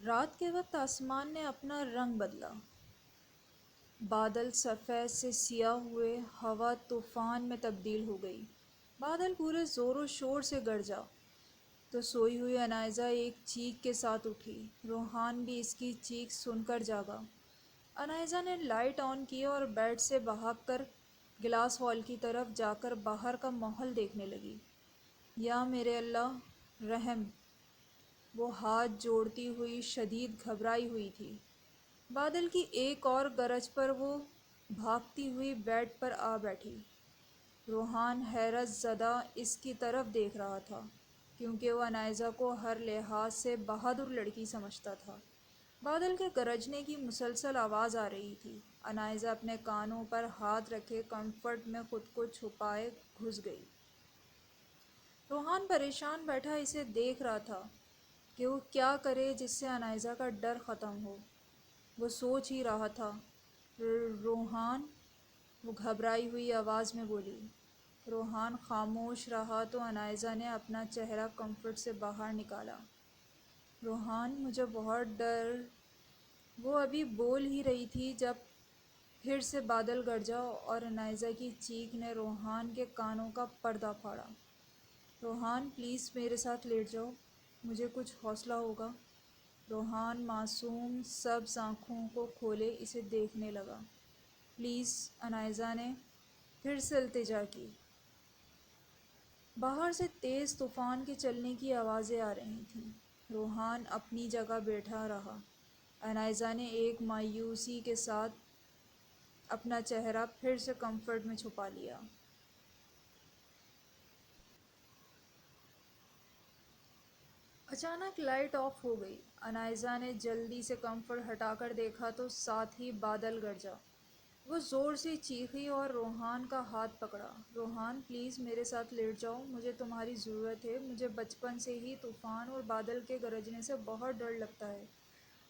رات کے وقت آسمان نے اپنا رنگ بدلا، بادل سفید سے سیاہ ہوئے، ہوا طوفان میں تبدیل ہو گئی۔ بادل پورے زور و شور سے گرجا تو سوئی ہوئی انائزہ ایک چیخ کے ساتھ اٹھی۔ روحان بھی اس کی چیخ سن کر جاگا۔ انائزہ نے لائٹ آن کی اور بیڈ سے بھاگ کر گلاس ہال کی طرف جا کر باہر کا ماحول دیکھنے لگی۔ یا میرے اللہ رحم! وہ ہاتھ جوڑتی ہوئی شدید گھبرائی ہوئی تھی۔ بادل کی ایک اور گرج پر وہ بھاگتی ہوئی بیڈ پر آ بیٹھی۔ روحان حیرت زدہ اس کی طرف دیکھ رہا تھا، کیونکہ وہ انائزہ کو ہر لحاظ سے بہادر لڑکی سمجھتا تھا۔ بادل کے گرجنے کی مسلسل آواز آ رہی تھی۔ انائزہ اپنے کانوں پر ہاتھ رکھے کمفرٹ میں خود کو چھپائے گھس گئی۔ روحان پریشان بیٹھا اسے دیکھ رہا تھا کہ وہ کیا کرے جس سے انائزہ کا ڈر ختم ہو۔ وہ سوچ ہی رہا تھا، روحان، وہ گھبرائی ہوئی آواز میں بولی۔ روحان خاموش رہا تو انائزہ نے اپنا چہرہ کمفرٹ سے باہر نکالا۔ روحان، مجھے بہت ڈر۔ وہ ابھی بول ہی رہی تھی جب پھر سے بادل گرجا اور انائزہ کی چیخ نے روحان کے کانوں کا پردہ پھاڑا۔ روحان، پلیز میرے ساتھ لیٹ جاؤ، مجھے کچھ حوصلہ ہوگا۔ روحان معصوم سبز آنکھوں کو کھولے اسے دیکھنے لگا۔ پلیز، انائزہ نے پھر سے التجا کی۔ باہر سے تیز طوفان کے چلنے کی آوازیں آ رہی تھیں۔ روحان اپنی جگہ بیٹھا رہا۔ انائزہ نے ایک مایوسی کے ساتھ اپنا چہرہ پھر سے کمفرٹ میں چھپا لیا۔ اچانک لائٹ آف ہو گئی۔ انائزہ نے جلدی سے کمفرٹ ہٹا کر دیکھا تو ساتھ ہی بادل گرجا۔ وہ زور سے چیخی اور روحان کا ہاتھ پکڑا۔ روحان، پلیز میرے ساتھ لیٹ جاؤ، مجھے تمہاری ضرورت ہے، مجھے بچپن سے ہی طوفان اور بادل کے گرجنے سے بہت ڈر لگتا ہے۔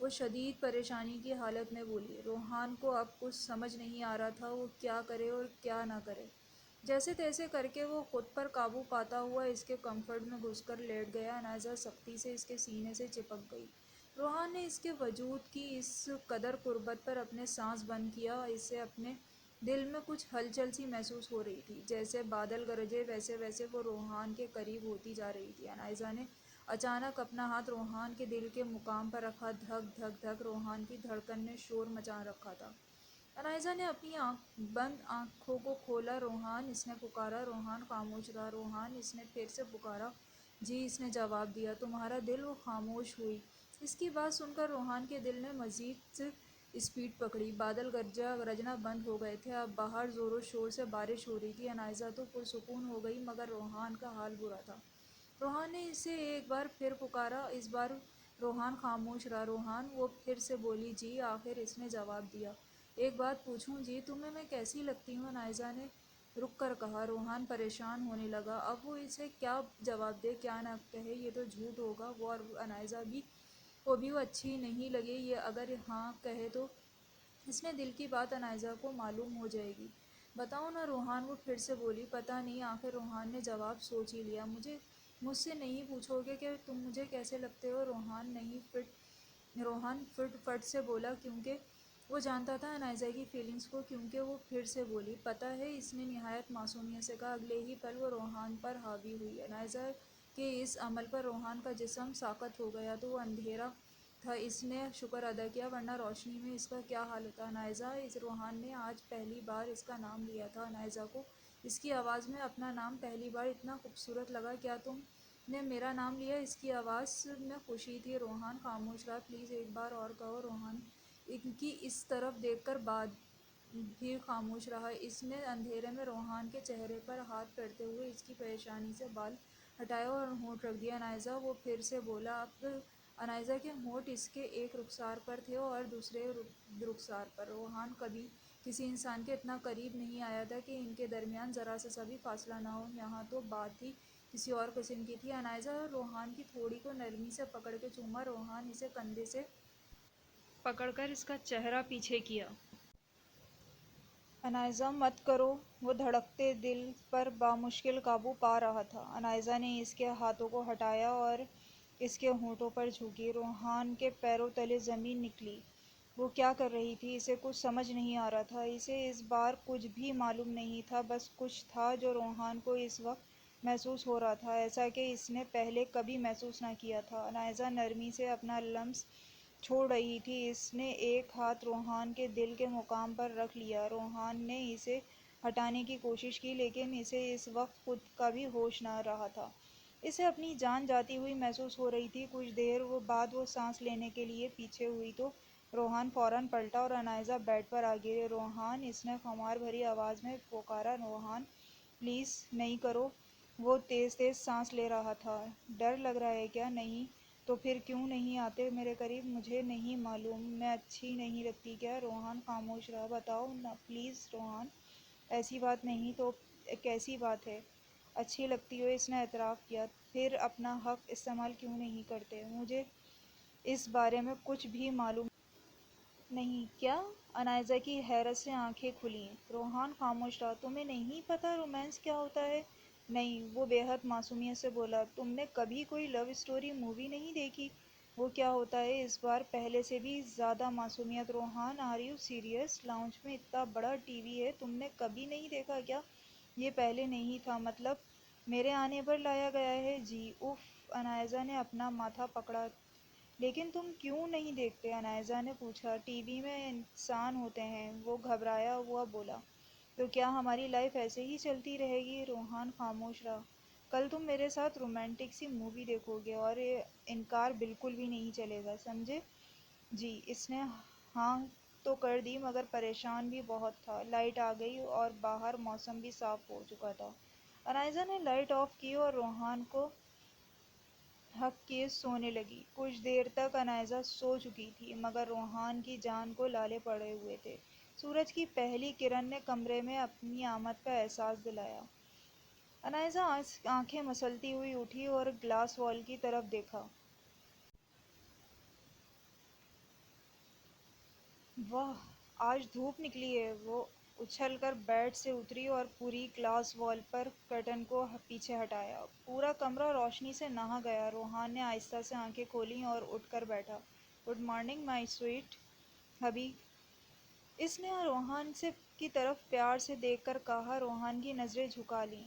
وہ شدید پریشانی کی حالت میں بولی۔ روحان کو اب کچھ سمجھ نہیں آ رہا تھا وہ کیا کرے اور کیا نہ کرے۔ جیسے تیسے کر کے وہ خود پر قابو پاتا ہوا اس کے کمفرٹ میں گھس کر لیٹ گیا۔ انائزہ سختی سے اس کے سینے سے چپک گئی۔ روحان نے اس کے وجود کی اس قدر قربت پر اپنے سانس بند کیا۔ اسے اپنے دل میں کچھ ہلچل سی محسوس ہو رہی تھی۔ جیسے بادل گرجے ویسے ویسے وہ روحان کے قریب ہوتی جا رہی تھی۔ انائزہ نے اچانک اپنا ہاتھ روحان کے دل کے مقام پر رکھا۔ دھک دھک دھک روحان کی دھڑکن نے شور مچا رکھا تھا۔ انائزہ نے اپنی بند آنکھوں کو کھولا۔ روحان، اس نے پکارا۔ روحان خاموش رہا۔ روحان، اس نے پھر سے پکارا۔ جی، اس نے جواب دیا۔ تمہارا دل؟ وہ خاموش ہوئی۔ اس کی بات سن کر روحان کے دل نے مزید اسپیڈ پکڑی۔ بادل گرجنا بند ہو گئے تھے۔ اب باہر زور و شور سے بارش ہو رہی تھی۔ انائزہ تو پرسکون ہو گئی، مگر روحان کا حال برا تھا۔ روحان نے اسے ایک بار پھر پکارا۔ اس بار روحان خاموش رہا۔ روحان، وہ پھر سے بولی۔ جی، آخر اس نے جواب دیا۔ ایک بات پوچھوں؟ جی، تمہیں میں کیسی لگتی ہوں؟ انائزہ نے رک کر کہا۔ روحان پریشان ہونے لگا۔ اب وہ اسے کیا جواب دے، کیا نہ کہے، یہ تو جھوٹ ہوگا۔ وہ اور انائزہ کو بھی وہ اچھی نہیں لگے یہ اگر ہاں کہے تو اس نے دل کی بات انائزہ کو معلوم ہو جائے گی۔ بتاؤ نا روحان، وہ پھر سے بولی۔ پتہ نہیں، آخر روحان نے جواب سوچ ہی لیا۔ مجھ سے نہیں پوچھو گے کہ تم مجھے کیسے لگتے ہو؟ روحان فٹ فٹ سے بولا، کیونکہ وہ جانتا تھا انائزہ کی فیلنگز کو۔ کیونکہ وہ پھر سے بولی۔ پتہ ہے، اس نے نہایت معصومیت سے کہا۔ اگلے ہی پل وہ روحان پر حاوی ہوئی۔ انائزہ کے اس عمل پر روحان کا جسم ساکت ہو گیا۔ تو وہ اندھیرا تھا، اس نے شکر ادا کیا، ورنہ روشنی میں اس کا کیا حال ہوتا۔ انائزہ، اس روحان نے آج پہلی بار اس کا نام لیا تھا۔ انائزہ کو اس کی آواز میں اپنا نام پہلی بار اتنا خوبصورت لگا۔ کیا تم نے میرا نام لیا؟ اس کی آواز میں خوشی تھی۔ روحان خاموش رہا۔ پلیز ایک بار اور کہو۔ روحان ان کی اس طرف دیکھ کر بعد بھی خاموش رہا۔ اس نے اندھیرے میں روحان کے چہرے پر ہاتھ پھیرتے ہوئے اس کی پریشانی سے بال ہٹایا اور ہونٹ رکھ دیا۔ انائزہ، وہ پھر سے بولا۔ اب انائزہ کے ہونٹ اس کے ایک رخسار پر تھے اور دوسرے رخسار پر۔ روحان کبھی کسی انسان کے اتنا قریب نہیں آیا تھا کہ ان کے درمیان ذرا سا بھی فاصلہ نہ ہو۔ یہاں تو بات ہی کسی اور قسم کی تھی۔ انائزہ روحان کی تھوڑی کو نرمی سے پکڑ کے چوما۔ روحان اسے کندھے سے پکڑ کر اس کا چہرہ پیچھے کیا۔ انائزہ، مت کرو۔ وہ دھڑکتے دل پر بامشکل قابو پا رہا تھا۔ انائزہ نے اس کے ہاتھوں کو ہٹایا اور اس کے ہونٹوں پر جھکی۔ روحان کے پیروں تلے زمین نکلی۔ وہ کیا کر رہی تھی اسے کچھ سمجھ نہیں آ رہا تھا۔ اسے اس بار کچھ بھی معلوم نہیں تھا، بس کچھ تھا جو روحان کو اس وقت محسوس ہو رہا تھا، ایسا کہ اس نے پہلے کبھی محسوس نہ کیا تھا۔ انائزہ نرمی سے اپنا لمس چھوڑ رہی تھی۔ اس نے ایک ہاتھ روحان کے دل کے مقام پر رکھ لیا۔ روحان نے اسے ہٹانے کی کوشش کی، لیکن اسے اس وقت خود کا بھی ہوش نہ رہا تھا۔ اسے اپنی جان جاتی ہوئی محسوس ہو رہی تھی۔ کچھ دیر بعد وہ سانس لینے کے لیے پیچھے ہوئی تو روحان فوراً پلٹا اور انائزہ بیڈ پر آ گرے۔ روحان، اس نے خمار بھری آواز میں پکارا، روحان پلیز نہیں کرو۔ وہ تیز تیز سانس لے رہا تھا۔ ڈر لگ رہا ہے کیا؟ نہیں تو پھر کیوں نہیں آتے میرے قریب؟ مجھے نہیں معلوم، میں اچھی نہیں لگتی کیا؟ روحان خاموش رہا۔ بتاؤ نا پلیز روحان۔ ایسی بات نہیں تو کیسی بات ہے؟ اچھی لگتی ہو، اس نے اعتراف کیا۔ پھر اپنا حق استعمال کیوں نہیں کرتے؟ مجھے اس بارے میں کچھ بھی معلوم نہیں کیا؟ انائزہ کی حیرت سے آنکھیں کھلیں۔ روحان خاموش رہا۔ تمہیں نہیں پتہ رومانس کیا ہوتا ہے؟ نہیں، وہ بے حد معصومیت سے بولا۔ تم نے کبھی کوئی لو اسٹوری مووی نہیں دیکھی؟ وہ کیا ہوتا ہے؟ اس بار پہلے سے بھی زیادہ معصومیت۔ روحان، آر یو سیریس؟ لاؤنج میں اتنا بڑا ٹی وی ہے، تم نے کبھی نہیں دیکھا کیا؟ یہ پہلے نہیں تھا، مطلب میرے آنے پر لایا گیا ہے؟ جی اف، انائزہ نے اپنا ماتھا پکڑا۔ لیکن تم کیوں نہیں دیکھتے؟ انائزہ نے پوچھا۔ ٹی وی میں انسان ہوتے ہیں، وہ گھبرایا ہوا بولا۔ تو کیا ہماری لائف ایسے ہی چلتی رہے گی؟ روحان خاموش رہا۔ کل تم میرے ساتھ رومانٹک سی مووی دیکھو گے اور انکار بالکل بھی نہیں چلے گا، سمجھے؟ جی، اس نے ہاں تو کر دی، مگر پریشان بھی بہت تھا۔ لائٹ آ گئی اور باہر موسم بھی صاف ہو چکا تھا۔ انائزہ نے لائٹ آف کی اور روحان کو ہگ کے سونے لگی۔ کچھ دیر تک انائزہ سو چکی تھی، مگر روحان کی جان کو لالے پڑے ہوئے تھے۔ سورج کی پہلی کرن نے کمرے میں اپنی آمد کا احساس دلایا۔ انائزہ آنکھیں مسلتی ہوئی اٹھی اور گلاس وال کی طرف دیکھا۔ واہ، آج دھوپ نکلی ہے۔ وہ اچھل کر بیڈ سے اتری اور پوری گلاس وال پر کرٹن کو پیچھے ہٹایا۔ پورا کمرہ روشنی سے نہا گیا۔ روحان نے آہستہ سے آنکھیں کھولیں اور اٹھ کر بیٹھا۔ گڈ مارننگ مائی سویٹ ہبی، اس نے روحان سے کی طرف پیار سے دیکھ کر کہا۔ روحان کی نظریں جھکا لیں۔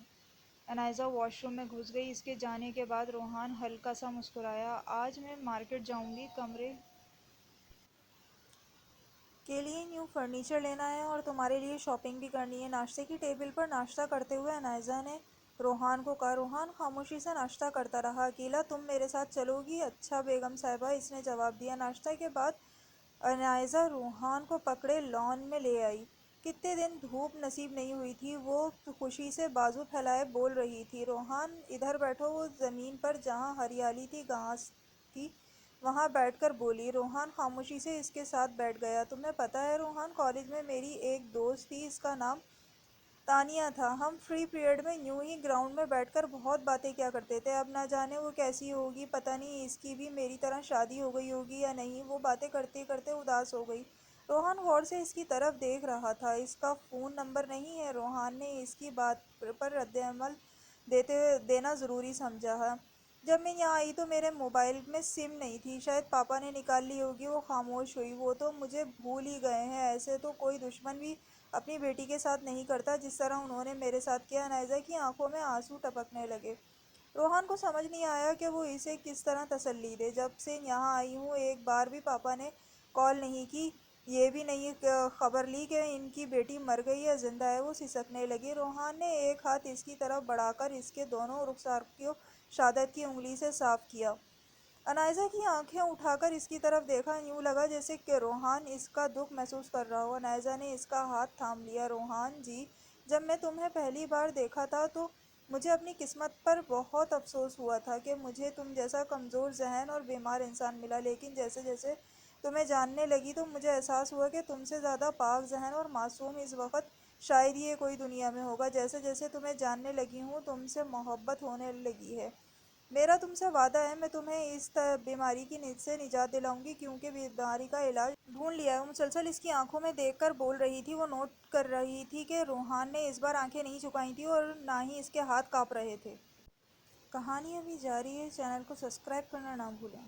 انائزہ واش روم میں گھس گئی۔ اس کے جانے کے بعد روحان ہلکا سا مسکرایا۔ آج میں مارکیٹ جاؤں گی، کمرے کے لیے نیو فرنیچر لینا ہے اور تمہارے لیے شاپنگ بھی کرنی ہے۔ ناشتے کی ٹیبل پر ناشتہ کرتے ہوئے انائزہ نے روحان کو کہا۔ روحان خاموشی سے ناشتہ کرتا رہا۔ اکیلا تم میرے ساتھ چلو گی؟ اچھا بیگم صاحبہ، اس نے جواب دیا۔ ناشتہ کے بعد انائزہ روحان کو پکڑے لان میں لے آئی۔ کتنے دن دھوپ نصیب نہیں ہوئی تھی، وہ خوشی سے بازو پھیلائے بول رہی تھی۔ روحان ادھر بیٹھو، وہ زمین پر جہاں ہریالی تھی، گھاس تھی، وہاں بیٹھ کر بولی۔ روحان خاموشی سے اس کے ساتھ بیٹھ گیا۔ تمہیں پتہ ہے روحان، کالج میں میری ایک دوست تھی، اس کا نام تانیہ تھا۔ ہم فری پیریڈ میں یوں ہی گراؤنڈ میں بیٹھ کر بہت باتیں کیا کرتے تھے۔ اب نہ جانے وہ کیسی ہوگی، پتہ نہیں اس کی بھی میری طرح شادی ہو گئی ہوگی یا نہیں۔ وہ باتیں کرتے کرتے اداس ہو گئی۔ روحان غور سے اس کی طرف دیکھ رہا تھا۔ اس کا فون نمبر نہیں ہے؟ روحان نے اس کی بات پر رد عمل دینا ضروری سمجھا۔ جب میں یہاں آئی تو میرے موبائل میں سم نہیں تھی، شاید پاپا نے نکال لی ہوگی۔ وہ خاموش ہوئی۔ وہ تو مجھے بھول ہی گئے ہیں، ایسے تو کوئی دشمن بھی اپنی بیٹی کے ساتھ نہیں کرتا جس طرح انہوں نے میرے ساتھ کیا۔ انائزہ کی آنکھوں میں آنسو ٹپکنے لگے۔ روحان کو سمجھ نہیں آیا کہ وہ اسے کس طرح تسلی دے۔ جب سے یہاں آئی ہوں ایک بار بھی پاپا نے کال نہیں کی، یہ بھی نہیں خبر لی کہ ان کی بیٹی مر گئی یا زندہ ہے۔ وہ سسکنے لگی۔ روحان نے ایک ہاتھ اس کی طرف بڑھا کر اس کے دونوں رخسار کو شہادت کی انگلی سے صاف کیا۔ انائزہ کی آنکھیں اٹھا کر اس کی طرف دیکھا۔ یوں لگا جیسے کہ روحان اس کا دکھ محسوس کر رہا ہو۔ انائزہ نے اس کا ہاتھ تھام لیا۔ روحان جی، جب میں تمہیں پہلی بار دیکھا تھا تو مجھے اپنی قسمت پر بہت افسوس ہوا تھا کہ مجھے تم جیسا کمزور ذہن اور بیمار انسان ملا، لیکن جیسے جیسے تمہیں جاننے لگی تو مجھے احساس ہوا کہ تم سے زیادہ پاک ذہن اور معصوم اس وقت شاید ہی کوئی دنیا میں ہوگا۔ جیسے جیسے تمہیں جاننے لگی ہوں تم سے محبت ہونے لگی ہے۔ میرا تم سے وعدہ ہے میں تمہیں اس بیماری سے نجات دلاؤں گی، کیونکہ بیماری کا علاج ڈھونڈ لیا ہے۔ وہ مسلسل اس کی آنکھوں میں دیکھ کر بول رہی تھی۔ وہ نوٹ کر رہی تھی کہ روحان نے اس بار آنکھیں نہیں جھکائی تھیں اور نہ ہی اس کے ہاتھ کانپ رہے تھے۔ کہانی ابھی جاری ہے، چینل کو سبسکرائب کرنا نہ بھولیں۔